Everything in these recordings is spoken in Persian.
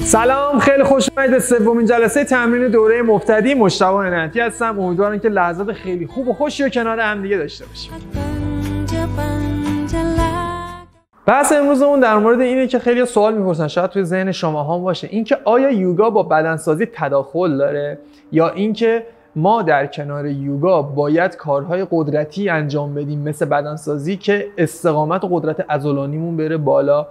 سلام، خیلی خوش اومدید به سومین جلسه تمرین دوره مبتدی. مجتبی عنایتی هستم. امیدوارم که لحظات خیلی خوب و خوشی رو کنار هم دیگه داشته باشیم. بحث امروزمون در مورد اینه که خیلی سوال میپرسن، شاید توی ذهن شما هم باشه، اینکه آیا یوگا با بدنسازی تداخل داره یا اینکه ما در کنار یوگا باید کارهای قدرتی انجام بدیم مثل بدنسازی که استقامت و قدرت عضلانیمون بره بالا،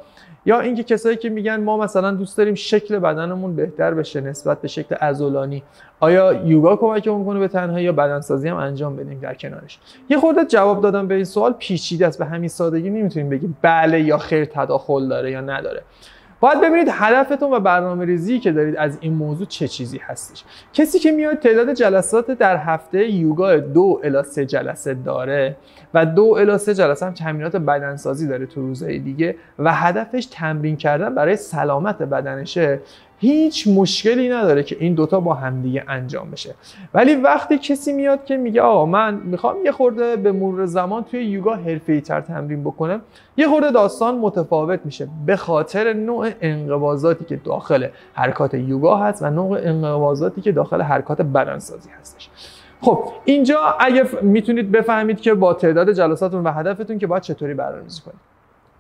یا اینکه کسایی که میگن ما مثلا دوست داریم شکل بدنمون بهتر بشه نسبت به شکل عضلانی، آیا یوگا کمکمون میکنه به تنهایی یا بدنسازی هم انجام بدیم در کنارش؟ یه خورده جواب دادم به این سوال پیچیده است، به همین سادگی نمیتونیم بگیم بله یا خیر تداخل داره یا نداره. باید ببینید هدفتون و برنامه‌ریزی که دارید از این موضوع چه چیزی هستش. کسی که میاد تعداد جلسات در هفته یوگا 2 الی 3 جلسه داره و 2 الی 3 جلسه هم تمرینات بدنسازی داره تو روزهای دیگه و هدفش تمرین کردن برای سلامت بدنشه، هیچ مشکلی نداره که این دوتا با همدیگه انجام بشه. ولی وقتی کسی میاد که میگه آقا من میخوام یه خورده به مرور زمان توی یوگا حرفه‌ای‌تر تمرین بکنم، یه خورده داستان متفاوت میشه به خاطر نوع انقباضاتی که داخل حرکات یوگا هست و نوع انقباضاتی که داخل حرکات بدنسازی هستش. خب اینجا اگه میتونید بفهمید که با تعداد جلساتون و هدفتون که باید چطوری برنامه‌ریزی کنید.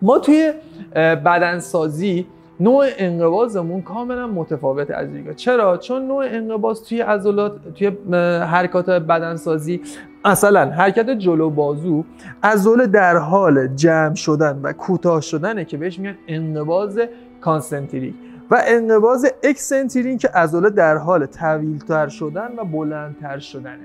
ما توی بدنسازی نوع انقباضمون کاملا متفاوته از یوگا. چرا؟ چون نوع انقباض توی عضلات، توی حرکات بدنسازی، مثلا حرکت جلو بازو، عضله در حال جمع شدن و کوتاه شدنه که بهش میگن انقباض کانسنتریک، و انقباض اکسنتریک که عضله در حال طویل‌تر شدن و بلندتر شدنه.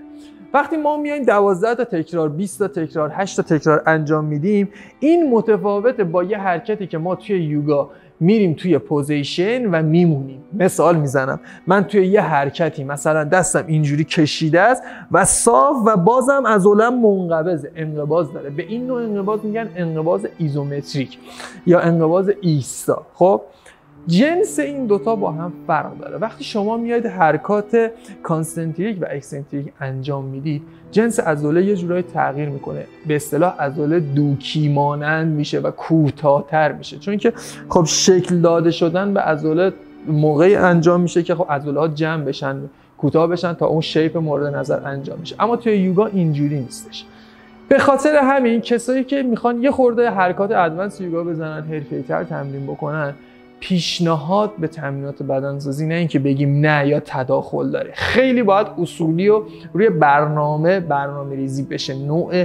وقتی ما میایم 12 تا تکرار، 20 تا تکرار، 8 تا تکرار انجام میدیم، این متفاوته با یه حرکتی که ما توی یوگا میریم توی پوزیشن و میمونیم. مثال میزنم، من توی یه حرکتی مثلا دستم اینجوری کشیده است و صاف و بازم عضله‌ام منقبضه، انقباض داره. به این نوع انقباض میگن انقباض ایزومتریک یا انقباض ایستا. خب جنس این دوتا با هم فرق داره. وقتی شما میاید حرکات کانسنتریک و اکسنتریک انجام میدید، جنس عضله یه جورایی تغییر میکنه، به اصطلاح عضله دوکی مانند میشه و کوتاه‌تر میشه، چون که خب شکل داده شدن به عضله موقعی انجام میشه که خب عضله ها جمع بشن، کوتاه بشن تا اون شیپ مورد نظر انجام میشه. اما توی یوگا اینجوری نیستش. به خاطر همین کسایی که میخوان یه خورده حرکات ادوانس یوگا بزنن، حرفه‌ای‌تر تمرین بکنن، پیشنهاد به تمرینات بدنسازی نه اینکه بگیم نه یا تداخل داره. خیلی باید اصولی و روی برنامه‌ریزی بشه. نوع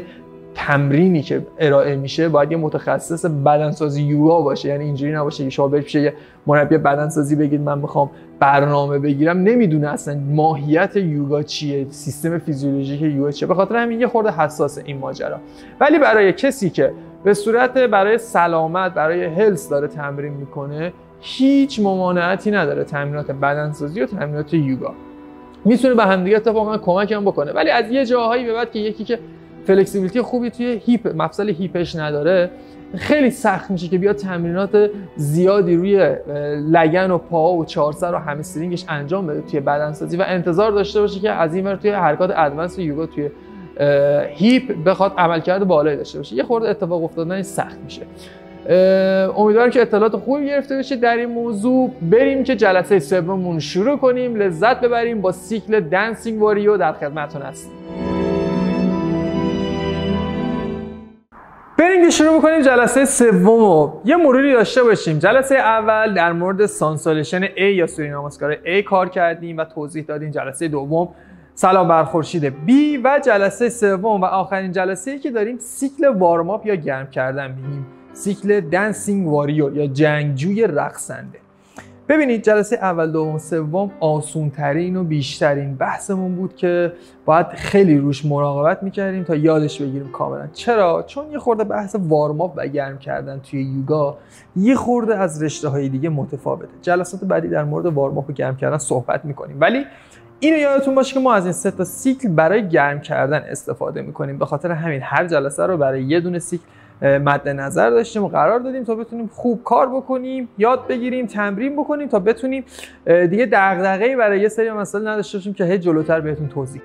تمرینی که ارائه میشه باید یه متخصص بدنسازی یوگا باشه. یعنی اینجوری نباشه که شما برید پیش یه مربی بدنسازی بگید من میخوام برنامه بگیرم، نمیدونه اصلا ماهیت یوگا چیه، سیستم فیزیولوژیک یوگا چیه. به خاطر همین یه خورده حساسه این ماجرا. ولی برای کسی که به صورت برای سلامت، برای هلس داره تمرین میکنه، هیچ ممانعتی نداره تمرینات بدنسازی و تمرینات یوگا. میتونه به هم دیگه اتفاقا کمک هم بکنه. ولی از یه جاهایی به بعد که یکی که فلکسیبیلیتی خوبی توی هیپ، مفصل هیپش نداره، خیلی سخت میشه که بیاد تمرینات زیادی روی لگن و پا و چهارسر و همسترینگش انجام بده توی بدنسازی و انتظار داشته باشه که از این ور توی حرکات ادوانس یوگا توی هیپ بخواد عملکرد بالایی داشته باشه. یه خورده اتفاق افتادن سخت میشه. امیدوارم که اطلاعات خوبی گرفته بشه در این موضوع. بریم که جلسه سوممون شروع کنیم، لذت ببریم با سیکل دنسینگ واریو. در خدمتتون هستیم. بریم که شروع بکنیم جلسه سومو. یه مروری داشته باشیم. جلسه اول در مورد سانسولیشن A یا سوری نماسکار A کار کردیم و توضیح دادیم. جلسه دوم سلام بر خورشید B و جلسه سوم و آخرین جلسه‌ای که داریم سیکل وارم آپ یا گرم کردن میگیم، سیکل دنسینگ واریور یا جنگجوی رقصنده. ببینید جلسه اول، دوم، سوم آسون‌ترین و بیشترین بحثمون بود که باید خیلی روش مراقبت میکردیم تا یادش بگیریم کاملا. چرا؟ چون یه خورده بحث وارم آپ و گرم کردن توی یوگا یه خورده از رشته‌های دیگه متفاوته. جلسات بعدی در مورد وارم آپ و گرم کردن صحبت میکنیم، ولی اینو یادتون باشه که ما از این 3 تا سیکل برای گرم کردن استفاده میکنیم. به خاطر همین هر جلسه رو برای یه دونه سیکل مد نظر داشتیم و قرار دادیم تا بتونیم خوب کار بکنیم، یاد بگیریم، تمرین بکنیم تا بتونیم دیگه دغدغه‌ای برای یه سری مسائل نداشته باشیم که هی جلوتر بهتون توضیح.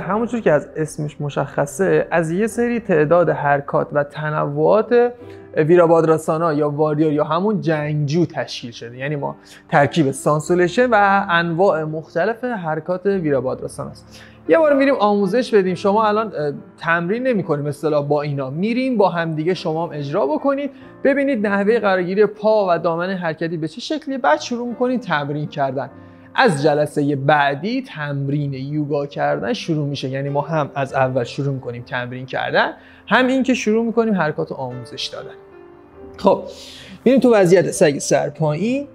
همونجور که از اسمش مشخصه، از یه سری تعداد حرکات و تنوعات ویرابادراسانا یا واریور یا همون جنگجو تشکیل شده. یعنی ما ترکیب سانسولیشن و انواع مختلف حرکات ویرابادراسانا است. یه بار میریم آموزش بدیم. شما الان تمرین نمی‌کنیم اصطلاح با اینا، میریم با همدیگه شما هم اجرا بکنید، ببینید نحوه قرارگیری پا و دامن حرکتی به چه شکلی، بعد شروع می‌کنید تمرین کردن. از جلسه بعدی تمرین یوگا کردن شروع میشه. یعنی ما هم از اول شروع می‌کنیم تمرین کردن، هم این که شروع می‌کنیم حرکات آموزش دادن. خب میریم تو وضعیت سگ سر پایین.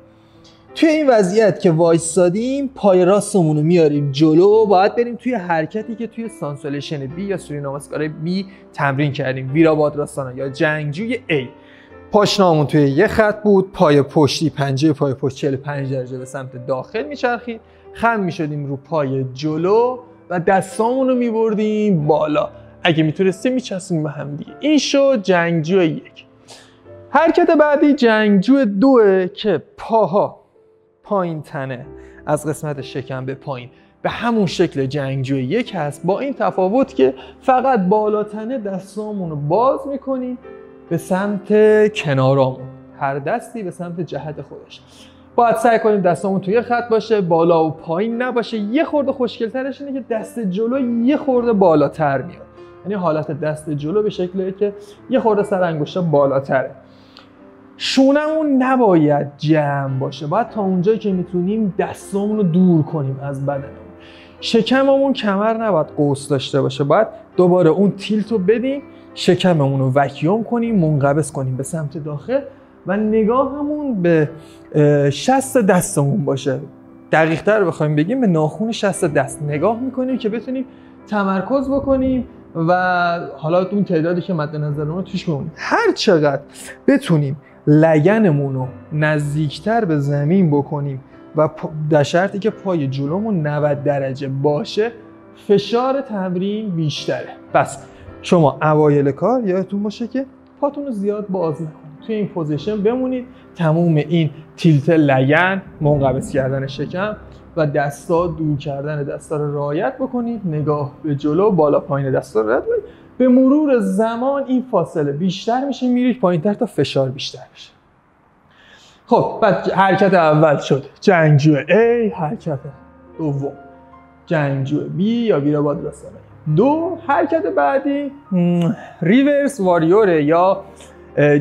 توی این وضعیت که وایسادیم پای راستمون رو میاریم جلو، باید بریم توی حرکتی که توی سانسولیشن بی یا سوری نماسکار بی تمرین کردیم، ویرابادراسانا یا جنگجوی A. پاشنامون توی یه خط بود، پای پشتی پنجه پای پشت 45 درجه به سمت داخل میچرخید، خم میشدیم رو پای جلو و دستامون رو میبردیم بالا. اگه میتونستیم میچسبیم به هم دیگه. این شد جنگجوی 1. حرکت بعدی جنگجوی 2 که پاها پایین تنه از قسمت شکم به پایین، به همون شکل جنگجوی 1 هست، با این تفاوت که فقط بالا تنه دستامون رو باز میکنیم به سمت کنارامون، هر دستی به سمت جهت خودش. باید سعی کنیم دستامون توی خط باشه، بالا و پایین نباشه. یه خورده خوشگل‌ترش اینه که دست جلو یه خورده بالاتر میاد، یعنی حالت دست جلو به شکلی که یه خورده سر انگشتا بالاتره. شونمون نباید جمع باشه، باید تا اونجایی که میتونیم دستامون رو دور کنیم از بدنمون. شکممون کمر نباید قوس داشته باشه، باید دوباره اون تیلت رو بدیم، شکممون رو وکیوم کنیم، منقبض کنیم به سمت داخل و نگاهمون به شست دستمون باشه. دقیق تر بخوایم بگیم به ناخون شست دست نگاه میکنیم که بتونیم تمرکز بکنیم و حالا اون تعدادی که مد نظرمون توش بمونیم. هر چقدر بتونیم لگنمون رو نزدیکتر به زمین بکنیم و در شرطی که پای جلومون 90 درجه باشه فشار تمرین بیشتره. پس شما اوایل کار یادتون باشه که پاتون رو زیاد باز نکنید، توی این پوزیشن بمونید. تموم این تیلت لگن، منقبض کردن شکم و دستا دور کردن دستا رو رعایت بکنید. نگاه به جلو، بالا پایین دستا رو رعایت بکنید. به مرور زمان این فاصله بیشتر میشه، میرید پایین‌تر تا فشار بیشتر بشه. خب بعد حرکت اول شد جنگجوی A، حرکت دوم جنگجوی B یا ویرابادراسانا 2. حرکت بعدی ریورس واریور یا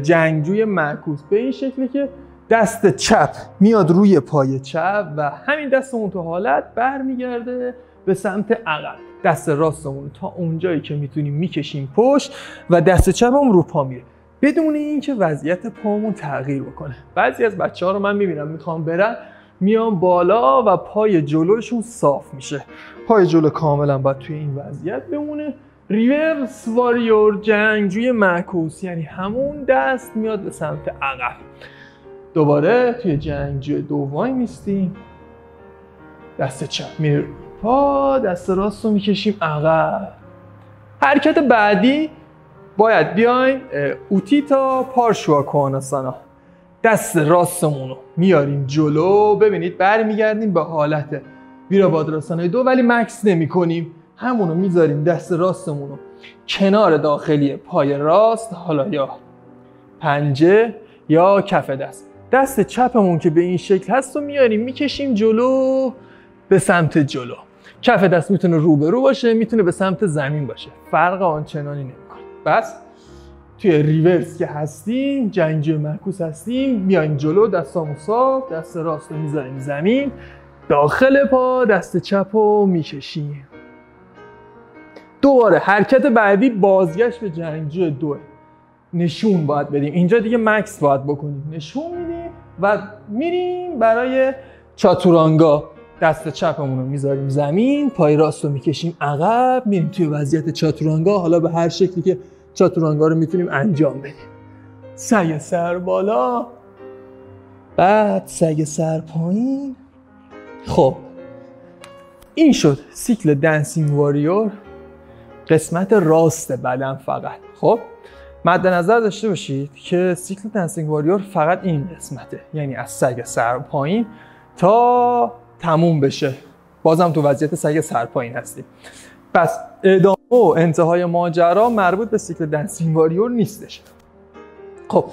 جنگجوی معکوس، به این شکلی که دست چپ میاد روی پای چپ و همین دستمون تو حالت برمیگرده به سمت عقب. دست راستمون تا اونجایی که میتونیم میکشیم پشت و دست چپمون رو پا میره بدون اینکه وضعیت پامون تغییر بکنه. بعضی از بچه‌ها رو من میبینم میخوام برن، میان بالا و پای جلوشون صاف میشه. پای جلو کاملا باید توی این وضعیت بمونه. ریورس واریور جنگجوی معکوس، یعنی همون دست میاد به سمت عقب. دوباره توی جنگجوی 2 وای میستیم، دست چپ میره پا، دست راست رو میکشیم عقب. حرکت بعدی باید بیایم اوتیتا پارشوا کواناسانا، دست راستمون رو میاریم جلو. ببینید برمیگردیم به حالت ویرابادراسانا 2 ولی مکس نمی کنیم، همونو میذاریم دست راستمون رو کنار داخلی پای راست، حالا یا پنجه یا کف دست. دست چپمون که به این شکل هست رو میاریم میکشیم جلو به سمت جلو. کف دست میتونه روبرو باشه، میتونه به سمت زمین باشه، فرق آنچنانی نمیکنه. بس توی ریورس که هستیم، جنگجوی معکوس هستیم، میایم جلو، دستامو صاف، دست راست رو میذاریم زمین، داخل پا دست چپ رو میکشیم. دوباره حرکت بعدی بازگشت به جنگجوی 2. نشون باید بدیم، اینجا دیگه مکس باید بکنیم، نشون میدیم و میریم برای چاتورانگا. دست چپمون رو میذاریم زمین، پای راست رو میکشیم عقب، میریم توی وضعیت چاتورانگا، حالا به هر شکلی که چاتورانگا رو میتونیم انجام بدیم. سگ سر بالا، بعد سگ سر پایین. خب این شد سیکل دنسینگ واریور قسمت راست بدن فقط. خب مد نظر داشته باشید که سیکل دنسینگ واریور فقط این قسمته، یعنی از سگ سر پایین تا تموم بشه بازم تو وضعیت سگ سر پایین هستیم. پس ادامه و انتهای ماجرا مربوط به سیکل دنسینگ واریور نیستش. خب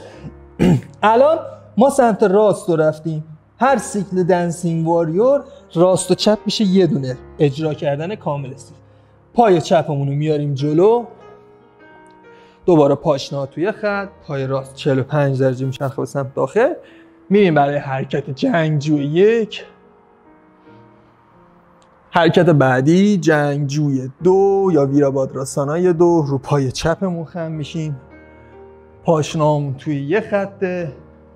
الان ما سمت راست رو رفتیم. هر سیکل دنسینگ واریور راست و چپ میشه یه دونه اجرا کردن کامل است. پای چپمون رو میاریم جلو، دوباره پاشنه توی خط، پای راست 45 درجه میچرخه به سمت داخل. میریم برای حرکت جنگجوی 1. حرکت بعدی جنگجوی 2 یا ویرابادراسانای 2. رو پای چپمون خم میشیم، پاشنه‌مون توی یه خطه،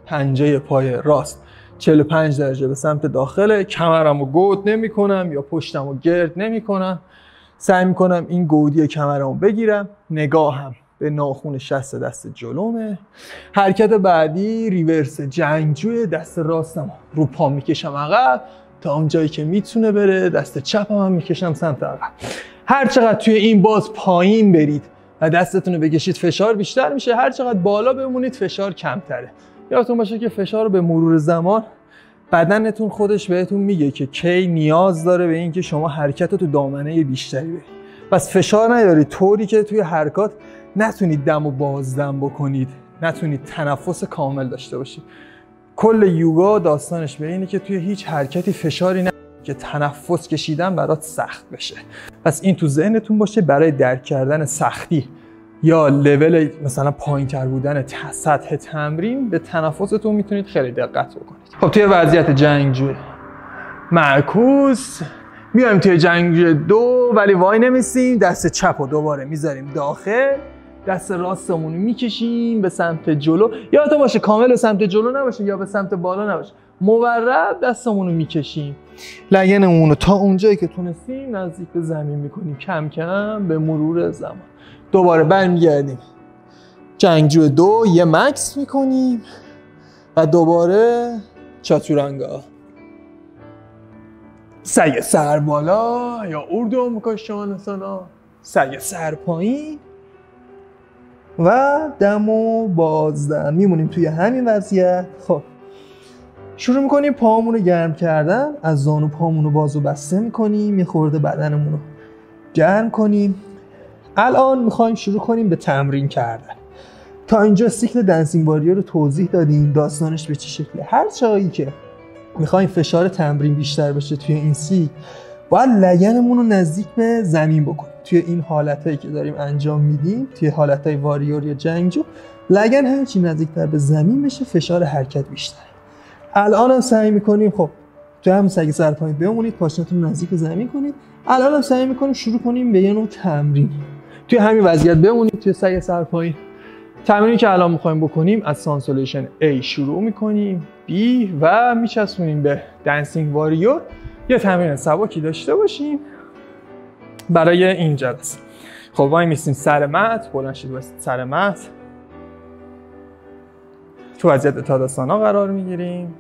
پنجه پای راست 45 درجه به سمت داخله. کمرمو گود نمی کنم یا پشتمو گرد نمی کنم. سعی می کنم این گودی کمرمو بگیرم، نگاهم به ناخن شست دست جلومه. حرکت بعدی ریورس جنگجوی، دست راستم رو پا میکشم عقب تا اون جایی که میتونه بره، دست چپم هم میکشم سمت عقب. هر چقدر توی این باز پایین برید و دستتون رو بکشید فشار بیشتر میشه، هر چقدر بالا بمونید فشار کمتره. یادتون باشه که فشار رو به مرور زمان بدنتون خودش بهتون میگه که کی نیاز داره به این که شما حرکت رو تو دامنه بیشتری برید. پس فشار نیارید طوری که توی حرکات نتونید دم و بازدم بکنید، نتونید تنفس کامل داشته باشید. کل یوگا داستانش به اینه که توی هیچ حرکتی فشاری نیارید که تنفس کشیدن برات سخت بشه. پس این تو ذهنتون باشه برای درک کردن سختی یا لول مثلا پایین‌تر بودن سطح تمرین به تنفستون میتونید خیلی دقت بکنید. خب توی وضعیت جنگجوی معکوس میایم توی جنگجوی 2 ولی وای نمیسیم، دست چپ رو دوباره میذاریم داخل، دست راستمون رو میکشیم به سمت جلو. یادتون باشه کامل به سمت جلو نباشه یا به سمت بالا نباشه، مورب دستمون رو میکشیم، لگنمون رو تا اونجایی که تونستیم نزدیک به زمین میکنیم، کم کم به مرور زمان. دوباره برمیگردیم جنگجو 2، یه مکس میکنیم و دوباره چاتورانگا، سگ سر بالا یا اردو مکاشاناسانا، سگ سر پایین و دم و بازدم. میمونیم توی همین وضعیت. خب شروع میکنیم پاهامون رو گرم کردن، از زانو پاهامون رو باز و بسته میکنیم، یه خورده بدنمون رو گرم کنیم. الان میخوایم شروع کنیم به تمرین کردن. تا اینجا سیکل دنسینگ واریور رو توضیح دادیم، داستانش به چه شکله. هر جایی که میخوایم فشار تمرین بیشتر بشه توی این سیکل، باید لگنمون رو نزدیک به زمین بکنیم. توی این حالتایی که داریم انجام میدیم، توی حالتای واریور یا جنگجو، لگن هرچی نزدیکتر به زمین بشه فشار حرکت بیشتره. الان هم سعی میکنیم خب تو هم سگ سر پایین بمونید، پاشنتون نزدیک به زمین کنید. الان هم سعی میکنیم شروع کنیم به یه نوع تمرین. توی همین وضعیت بمونید توی سگ سر پایین. تمرینی که الان میخوایم بکنیم از سانسولیشن A شروع میکنیم، B و میچسبونیم به دنسینگ واریور. یه تمرین سبکی داشته باشیم برای این جلسه. خب وای میستیم سر مت، بلند شید واسه سر مت، تو وضعیت تاداسانا قرار میگیریم.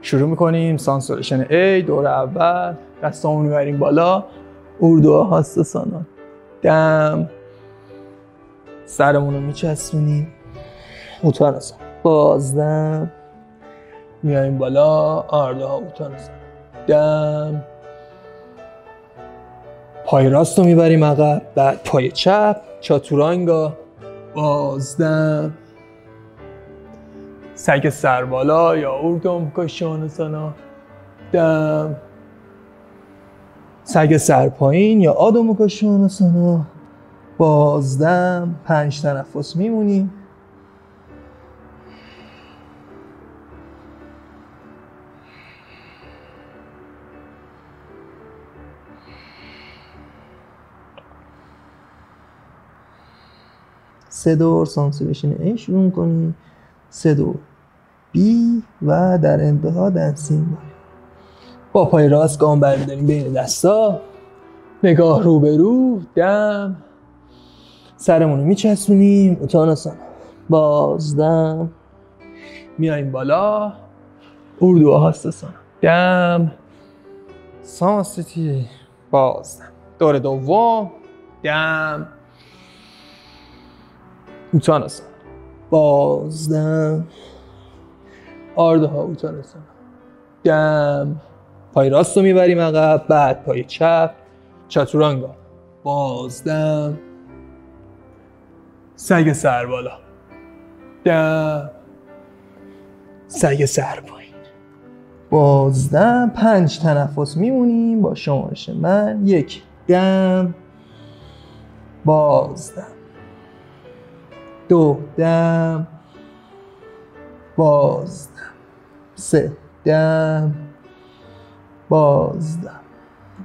شروع میکنیم سانسولیشن A. دور اول دستامون رو میبریم بالا، اردو هاستاسانا، دم، سرمون رو میچسبونیم، اوتاناسانا، بازدم، میایم بالا، آردها، اوتاناسانا، دم، پای راست رو میبریم عقب، بعد پای چپ، چاتورانگا، بازدم، سگ سر بالا یا اردو مکاشاناسانا، دم، سگ سر پایین یا آدو مکاشاناسانا، بازدم. 5 تنفس میمونیم. سه دور سانسولیشن A شروع کنیم، 3 دور B و در انتها دنسینگ واریور. با پای راست گام برمی‌داریم بین دستا، نگاه رو به رو، دم، سرمون رو میچسبونیم، اوتاناسانا، بازدم، میایم بالا، اردو هاستاسانا، دم، سانسیتی، بازدم. دور دوم، دم، اوتاناسانا، بازدم، آردها اوتاناسانا، دم، پای راست رو میبریم عقب، بعد پای چپ، چاتورانگا، بازدم، سگ سر بالا، دم، سگ سر پایین. بازدم. 5 تنفس میمونیم با شمارش من. 1 دم، بازدم. 2 دم، بازدم. 3 دم، بازدم.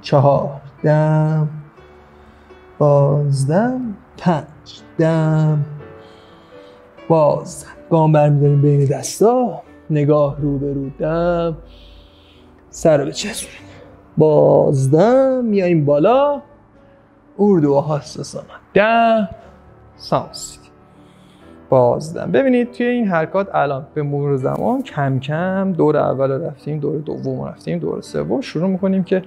4 دم، بازدم. 5 دم، بازدم. گام برمی‌داریم بین دستا، نگاه رو به رو، دم، سر رو بچسبونیم، بازدم. میاییم بالا، اردو هاستاسانا، دم، سانسکریت، بازدم. ببینید توی این حرکات الان به مرور زمان کم کم دور اول رفتیم، دور دوم رفتیم، دور سوم شروع میکنیم که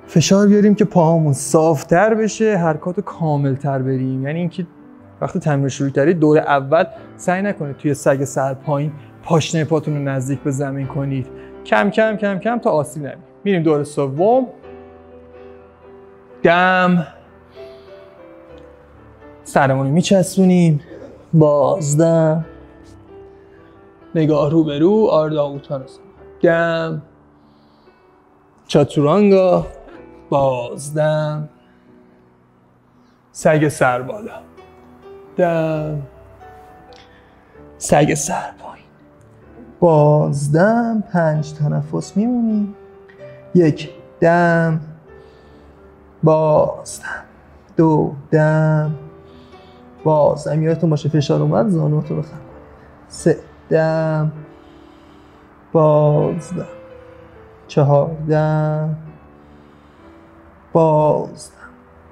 فشار بیاریم که پاهامون صافتر بشه، حرکات کاملتر بریم. یعنی اینکه وقتی تمرین شروع کردید دور اول سعی نکنید توی سگ سر پایین پاشنه پاتون رو نزدیک به زمین کنید، کم کم کم کم تا آسیب نبینید. میریم دور سوم، دم، سرمون رو میچسبونیم، بازدم، نگاه رو به رو، آردها اوتاناسانا، دم، چاتورانگا، بازدم، سگ سر بالا، دم، سگ سر پایین، بازدم. 5 تنفس میمونیم. 1 دم، بازدم. 2 دم، بازدم. یادتون باشه فشار اومد زانوتو بخم. 3 دم، بازدم. 4 دم، بازدم.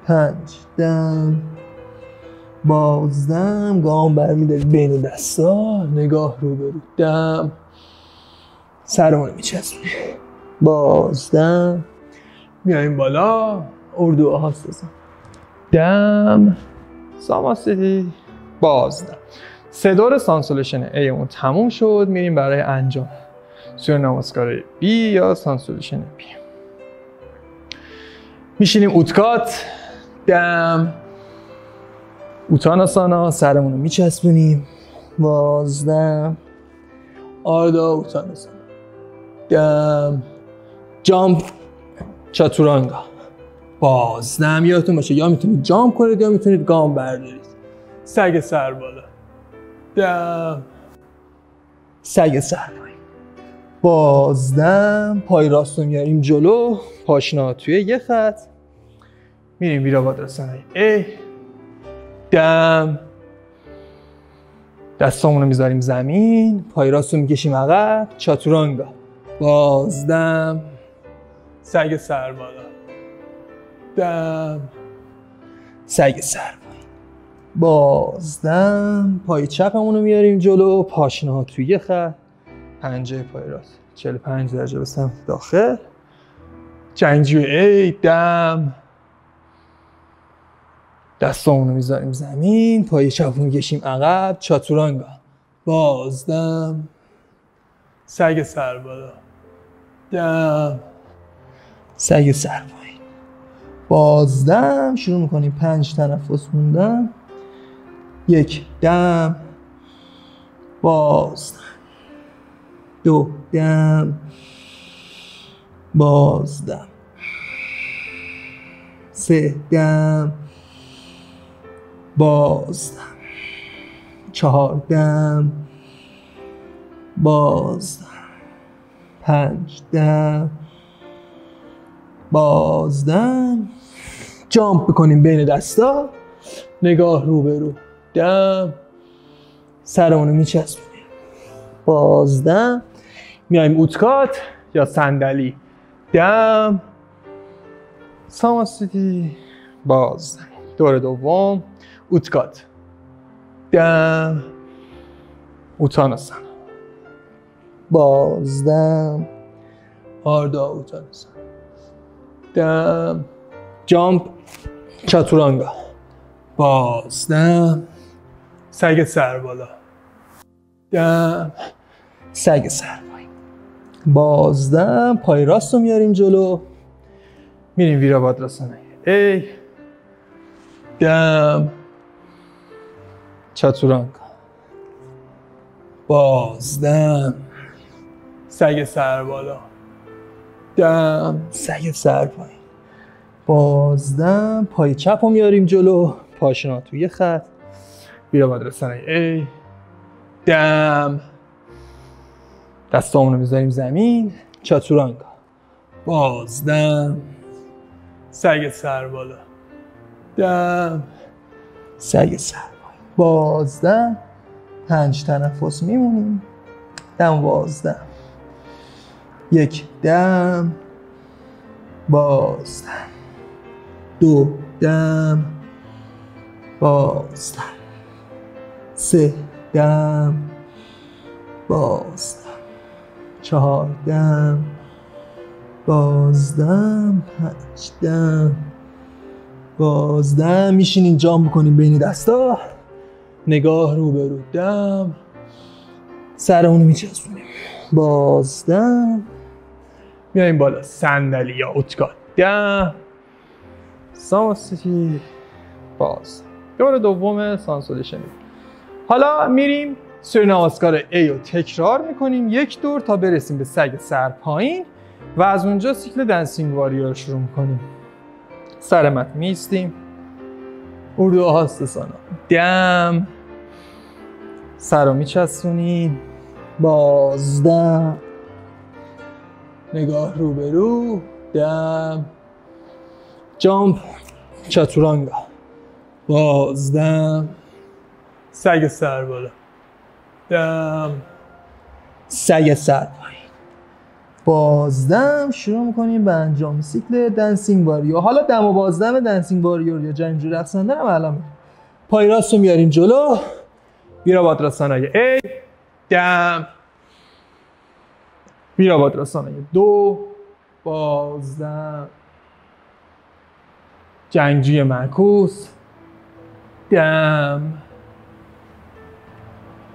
5 دم، بازدم. گام برمی‌دارید بین دستا، نگاه رو به رو، دم، سرمون رو میچسبونیم، بازدم. میایم بالا، اردو هاستاسانا، دم، ساماستی، بازدم. 3 دور سانسولیشن A اون تموم شد. میریم برای انجام سوریه نماسکار B یا سانسولیشن B. میشینیم اوتکات، دم، اوتاناسانا، سرمون رو میچسبونیم، بازدم، آردها اوتاناسانا، دم، جامپ، چاتورانگا، بازدم. یادتون باشه یا میتونید جامپ کنید یا میتونید گام بردارید. سگ سر بالا، دم، سگ سر پایین، بازدم. پای راست رو میاریم جلو، پاشنا توی یه خط، میریم ویرابادراسانای A، دم، دستامون رو میذاریم زمین، پای راست رو میکشیم عقب، چاتورانگا، بازدم، سگ سر بالا، دم، سگ سر پایین، بازدم. پای چپمون رو میاریم جلو، پاشنه‌ها توی یه خط، پنجه پای راست 45 درجه به سمت داخل، جنگجوی A، دم، دستامون رو میذاریم زمین، پای چپ رو میکشیم عقب، چاتورانگا، بازدم، سگ سر بالا، دم، سگ سر پایین، بازدم. شروع میکنیم 5 تنفس موندن. 1 دم، بازدم. 2 دم، بازدم. 3 دم، بازدم. 4 دم، بازدم. 5 دم، بازدم. جامپ بکنیم بین دستا، نگاه رو به رو، دم، سرمون رو میچسبونیم، بازدم. میایم اوتکات یا صندلی، دم، ساماستی، بازدم. دور دوم، اوتکات، دم، اوتاناسانا، بازدم، آردها اوتاناسانا، دم، جامپ، چاتورانگا، بازدم، سگ سر بالا، دم، سگ سر پایین، بازدم. پای راست رو میاریم جلو، میریم ویرابادراسانای A، دم، چاتورانگا، بازدم، سگ سر بالا، دم، سگ سر پایین، بازدم. پای چپ رو میاریم جلو، پاشنا توی خط، بیرا باید رسانه ای، دم، دستامون رو میذاریم زمین، چاتورانگا، بازدم، سگ سر بالا، دم، سگ سر پایین، بازدم. 5 تنفس میمونیم، دم، بازدم، 1 دم، بازدم، 2 دم، بازدم، 3 دم، بازدم، 4 دم، بازدم، 5 دم، بازدم. میشینیم جام بکنیم بین دستا، نگاه رو به رو، دم، سرمونو میچسبونیم، بازدم. میایم بالا، صندلی یا اتکا، دم، سانستی، باز. دور دوم سانسولی شنید. حالا میریم سری نمازکار A رو تکرار میکنیم 1 دور تا برسیم به سگ سر پایین و از اونجا سیکل دنسینگ واریر رو شروع میکنیم. سر مت میستیم، اردو آهسته‌سانا، دم، سر رو میچسبونیم، بازدم، نگاه رو به رو، دم، جامپ، چاتورانگا، بازدم، سگ سر بالا، دم، سگ سر پایین، بازدم. شروع میکنیم به انجام سیکل دنسینگ واریور. حالا دم و بازدم دنسینگ واریور یا جنگجو رقصنده رو الان پای راست رو میاریم جلو، ویرابادراسانای ای، دم، ویرابادراسانای 2، بازدم، جنگجوی معکوس، دم،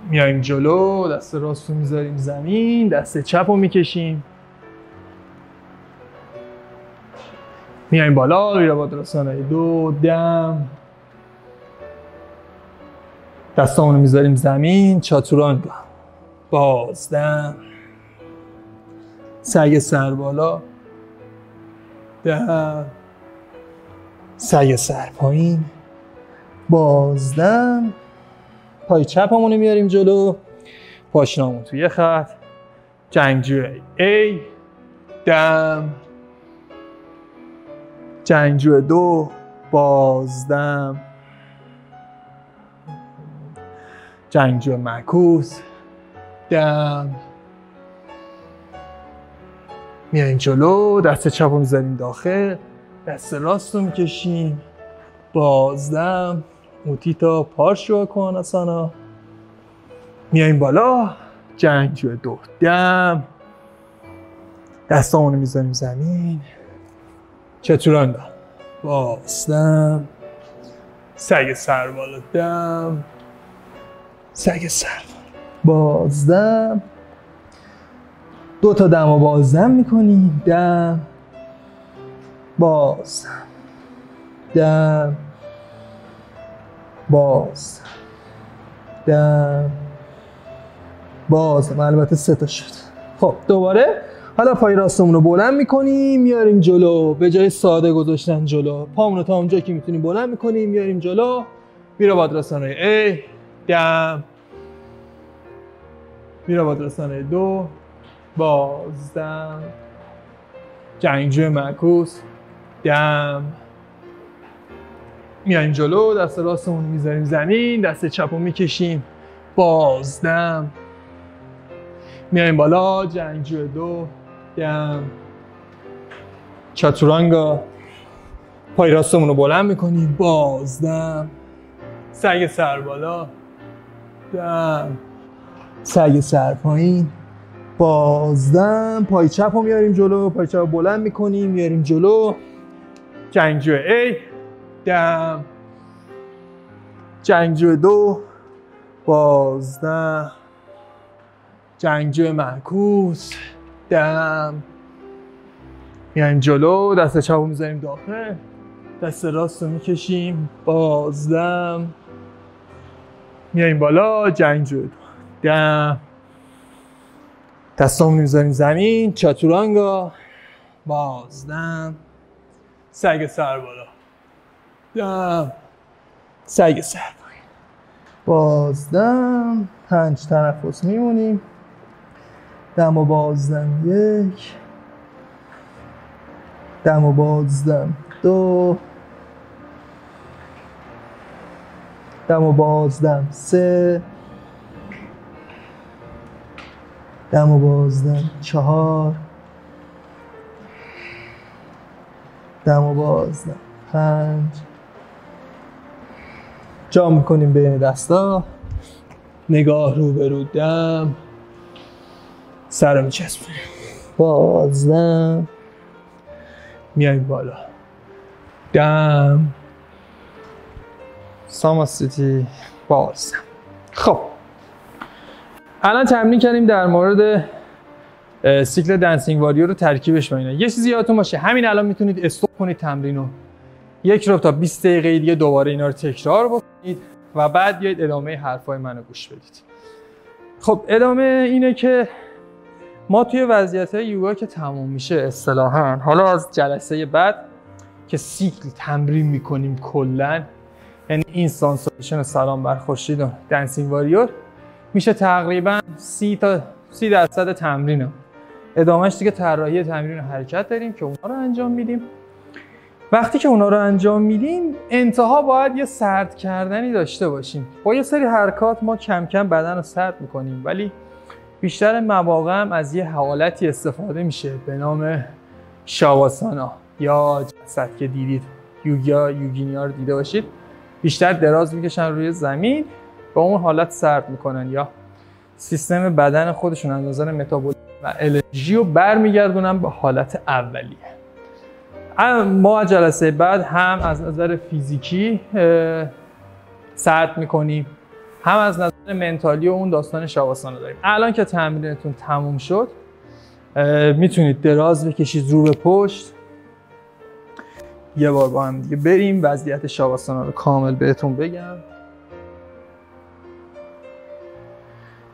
میایم جلو، دست راست رو میذاریم زمین، دست چپ رو میکشیم، میایم بالا، ویرابادراسانای 2، دم، دستامون رو میذاریم زمین، چاتورانگا، بازدم، سگ سر بالا، دم، سگ سر پایین، بازدم. پای چپمون رو میاریم جلو، پاشنامون توی خط، جنگجوی A، دم، جنگجوی 2، بازدم، جنگجوی معکوس، دم، میاریم جلو، دست چپ رو میذاریم داخل، دست راست رو میکشیم، بازدم، اوتیتا پارشو کواناسانا، میایم بالا، جنگجوی 2، دم، دستامون رو میذاریم زمین، چاتورانگا، بازدم، سگ سر بالا، دم، سگ سر بازدم. 2 تا دم و بازدم میکنیم، دم، باز، دم، باز، دم، باز. البته 3 تا شد. خب دوباره حالا پای راستمون رو بلند میکنیم، میاریم جلو، به جای ساده گذاشتن جلو پامون رو تا اونجا که میتونیم بلند میکنیم، میاریم جلو، ویرابادراسانای A، دم، ویرابادراسانای 2، بازدم، جنگجوی معکوس، دم، میایم جلو، دست راستمون رو میذاریم زمین، دست چپ رو میکشیم، بازدم، میایم بالا، جنگجوی 2، دم، چاتورانگا، پای راستمون رو بلند میکنیم، بازدم، سگ سر بالا، دم، سگ سر پایین، بازدم. پای چپ رو میاریم جلو، پای چپ رو بلند میکنیم، میاریم جلو، جنگجوی A، دم، جنگجوی 2، بازدم، جنگجوی معکوس، دم، میایم جلو، دست چپ رو میذاریم داخل، دست راست رو میکشیم، بازدم، میایم بالا، جنگجوی 2، دم. دستامون میذاریم زمین، چاتورانگا. باز دم. سگ سر بالا. دم. سگ سر پایین. باز دم. 5 تنفس میمونیم. دم و بازدم 1. دم و بازدم 2. دم و بازدم 3. دم و بازدم 4. دم و بازدم 5. جا میکنیم بین دستا. نگاه رو به رو. دم. سر رو میچسبونیم. بازدم. میایم بالا. دم. ساماسیتی. بازدم. خب الان تمرین کردیم در مورد سیکل دنسینگ واریور رو ترکیبش با اینا. یه چیزی یادتون باشه، همین الان میتونید استاپ کنید تمرین رو، 1 رو تا 20 دقیقه دیگه دوباره اینا رو تکرار بکنید و بعد بیاید ادامه حرفای منو گوش بدید. خب ادامه اینه که ما توی وضعیت‌های یوگا که تموم میشه اصطلاحاً، حالا از جلسه بعد که سیکل تمرین میکنیم کلاً، یعنی این سانسولیشن سلام بر خورشید و دنسینگ واریور، میشه تقریباً 30% تمرینه. ادامهش دیگه طراحی تمرین و حرکت داریم که اونا رو انجام میدیم. وقتی که اونا رو انجام میدیم انتها باید یه سرد کردنی داشته باشیم. با یه سری حرکات ما کم کم بدن رو سرد میکنیم، ولی بیشتر مواقع هم از یه حالتی استفاده میشه به نام شاواسانا یا جسد که دیدید یوگینیا رو دیده باشید، بیشتر دراز میکشن روی زمین با اون حالت سرد میکنن یا سیستم بدن خودشون از نظر متابولیسم و انرژی رو برمیگردونن به حالت اولیه. ما جلسه بعد هم از نظر فیزیکی سرد میکنیم، هم از نظر منتالی و اون داستان شاواسانا داریم. الان که تمرینتون تموم شد میتونید دراز بکشید رو به پشت. یه بار با هم دیگه بریم وضعیت شاواسانا رو کامل بهتون بگم.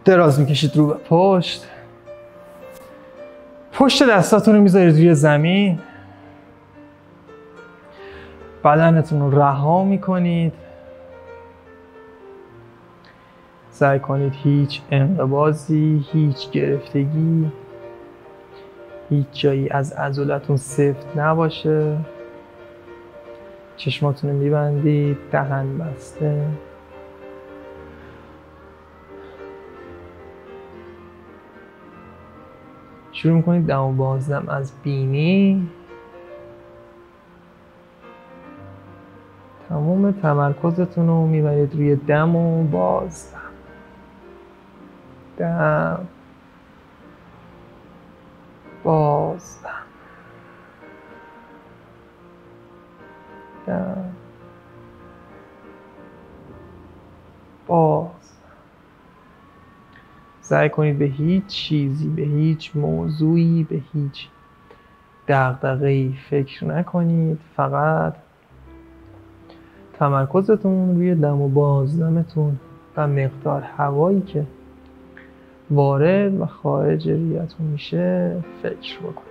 دراز میکشید رو به پشت. پشت دستاتون رو میذارید روی زمین. بدنتون رو رها میکنید. سعی کنید هیچ انقباضی، هیچ گرفتگی، هیچ جایی از عضلاتون سفت نباشه. چشماتون رو میبندید، دهن بسته. شروع میکنید دم و بازدم از بینی. تمام تمرکزتون رو میبرید روی دم و بازدم. دم بازدم. دم باز. سعی کنید به هیچ چیزی، به هیچ موضوعی، به هیچ دغدغه‌ای فکر نکنید. فقط تمرکزتون روی دم و بازدمتون و مقدار هوایی که وارد و خارج ریتون میشه فکر بکنید.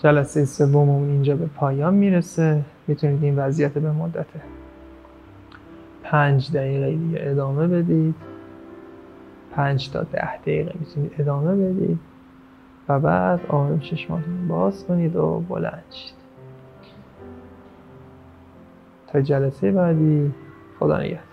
جلسه سوممون اینجا به پایان میرسه. میتونید این وضعیت به مدت 5 دقیقه دیگه ادامه بدید. 5 تا 10 دقیقه میتونید ادامه بدید و بعد آروم چشماتون باز کنید و بلند شید. تا جلسه بعدی، خدا نگهدار.